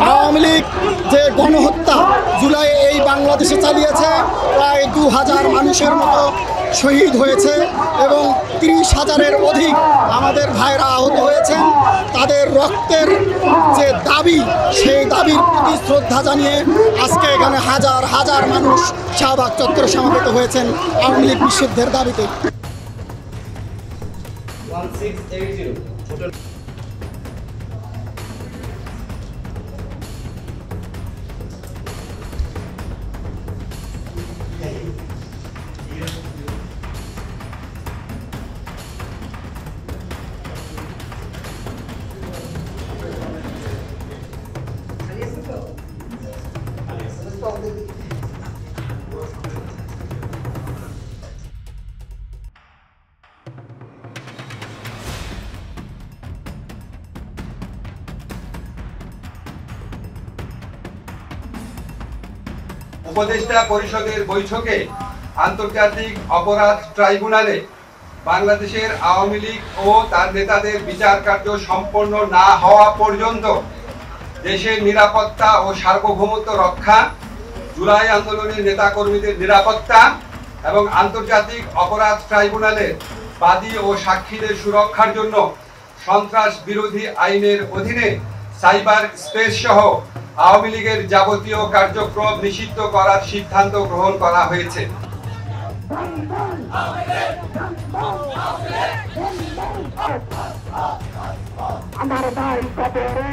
আওয়ামী লীগ যে গণহত্যা জুলাই এই বাংলাদেশে চালিয়েছে, প্রায় 2000 মানুষের মতো শহীদ হয়েছে এবং 30,000-এর অধিক আমাদের ভাইরা আহত হয়েছেন। তাদের রক্তের যে দাবি, সেই দাবির প্রতি শ্রদ্ধা জানিয়ে আজকে এখানে হাজার হাজার মানুষ শাহবাগ চত্বরে সমবেত হয়েছেন আওয়ামী লীগ নিষিদ্ধের দাবিতে। উপদেষ্টা পরিষদের বৈঠকে আন্তর্জাতিক অপরাধ ট্রাইব্যুনালে বাংলাদেশের আওয়ামী লীগ ও তার নেতাদের বিচার কার্য সম্পন্ন না হওয়া পর্যন্ত দেশের নিরাপত্তা ও সার্বভৌমত্ব রক্ষা, জুলাই আন্দোলনের নেতাকর্মীদের নিরাপত্তা এবং আন্তর্জাতিক অপরাধ ট্রাইব্যুনালের বাদী ও সাক্ষীদের সুরক্ষার জন্য সন্ত্রাস বিরোধী আইনের অধীনে সাইবার স্পেস সহ আওয়ামী লীগের যাবতীয় কার্যক্রম নিষিদ্ধ করার সিদ্ধান্ত গ্রহণ করা হয়েছে। আমার ভাই কবরে